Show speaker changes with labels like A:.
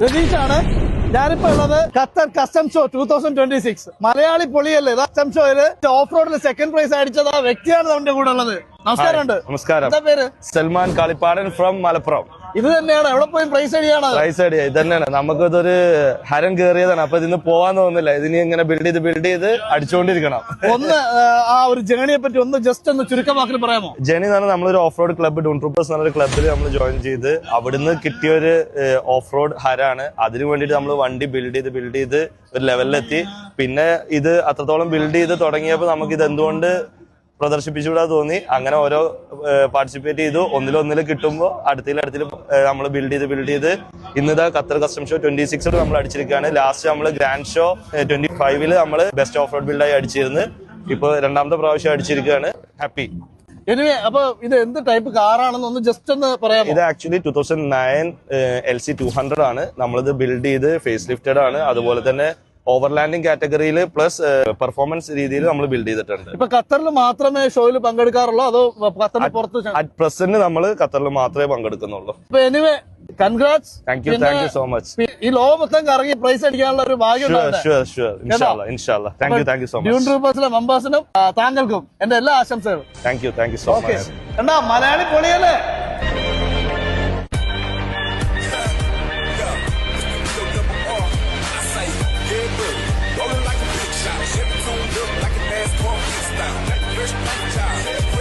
A: രതീഷാണ്. ഞാനിപ്പോ ഉള്ളത് Qatar custom show 2026 Malayali പൊളിയല്ലേ. കസ്റ്റം ഷോയില് ഓഫ് റോഡിൽ സെക്കൻഡ് പ്രൈസ് അടിച്ചത് ആ വ്യക്തിയാണ് നമ്മുടെ കൂടെ ഉള്ളത്. നമസ്കാരമുണ്ട്.
B: നമസ്കാരം.
A: എന്താ പേര്?
B: സൽമാൻ കാളിപ്പാടൻ ഫ്രം മലപ്പുറം.
A: ഇത് തന്നെയാണ് എവിടെ പോയി പ്രൈസ് അടിയാണ്?
B: പ്രൈസ് അടി ഇത് തന്നെയാണ്. നമുക്കിതൊരു ഹരം കയറിയതാണ്. അപ്പൊ ഇതിന് പോവാൻ തോന്നുന്നില്ല. ഇതിന് ഇങ്ങനെ ബിൽഡ് ചെയ്ത് അടിച്ചുകൊണ്ടിരിക്കണം.
A: ഒന്ന് ആ ഒരു ജേണിയെ പറ്റി ഒന്ന് ജസ്റ്റ് ഒന്ന് ചുരുക്കമാക്കി പറയാമോ?
B: ജേണി എന്ന് പറഞ്ഞാൽ നമ്മളൊരു off road club Doon troopers എന്നൊരു ക്ലബ്ബിൽ നമ്മൾ ജോയിൻ ചെയ്ത് അവിടുന്ന് കിട്ടിയ ഒരു ഓഫ് റോഡ് ഹരാണ്. അതിന് വേണ്ടിയിട്ട് നമ്മൾ വണ്ടി ബിൽഡ് ചെയ്ത് ഒരു ലെവലിലെത്തി. പിന്നെ ഇത് അത്രത്തോളം ബിൽഡ് ചെയ്ത് തുടങ്ങിയപ്പോൾ നമുക്ക് ഇത് എന്തുകൊണ്ട് പ്രദർശിപ്പിച്ചുകൂടാ തോന്നി. അങ്ങനെ ഓരോ പാർട്ടിസിപ്പേറ്റ് ചെയ്തു. ഒന്നിൽ കിട്ടുമ്പോൾ അടുത്തിൽ നമ്മൾ ബിൽഡ് ചെയ്ത് ഇന്നിതാ ഖത്തർ കസ്റ്റം ഷോ 26 നമ്മൾ അടിച്ചിരിക്കുകയാണ്. ലാസ്റ്റ് നമ്മൾ ഗ്രാൻഡ് ഷോ 25 നമ്മൾ ബെസ്റ്റ് ഓഫ് റോഡ് ബിൽഡായി അടിച്ചിരുന്നു. ഇപ്പൊ രണ്ടാമത്തെ പ്രാവശ്യം അടിച്ചിരിക്കുകയാണ്. ഹാപ്പി.
A: എനിവേ, അപ്പൊ ഇത് എന്ത് ടൈപ്പ് കാറാണെന്ന് ഒന്ന് ജസ്റ്റ് ഒന്ന് പറയാമോ?
B: ഇത് ആക്ച്വലി 2009 LC200 ആണ്. നമ്മളിത് ബിൽഡ് ചെയ്ത് ഫേസ് ലിഫ്റ്റഡ് ആണ്. അതുപോലെ തന്നെ ഓവർലാൻഡിംഗ് കാറ്റഗറിയിൽ പ്ലസ് പെർഫോമൻസ് രീതിയിൽ നമ്മൾ ബിൽഡ് ചെയ്തിട്ടുണ്ട്.
A: ഇപ്പൊ ഖത്തറിൽ മാത്രമേ ഷോയിൽ പങ്കെടുക്കാറുള്ളൂ അതോ ഖത്തറിന് പുറത്ത്?
B: അറ്റ് പ്രസന്റ് നമ്മൾ ഖത്തറിൽ മാത്രമേ പങ്കെടുക്കുന്നുള്ളൂ.
A: ഇപ്പൊ anyway congrats.
B: Thank you so much.
A: ഈ ലോകം മൊത്തം കറങ്ങി പ്രൈസ് അടിക്കാനുള്ള ഒരു ഭാഗ്യം
B: ഇൻഷാല്ലാ. Thank you so much.
A: Dune ട്രൂപ്പേഴ്സിലെ മെമ്പേഴ്സിനും താങ്കൾക്കും എന്റെ എല്ലാ ആശംസകളും.
B: Thank you so much.
A: കണ്ടാ മലയാളി പൊളിയല്ലേ.
C: Rolling like a big shot, Chevy tuned up like a NASCAR freestyle. Like a fresh child.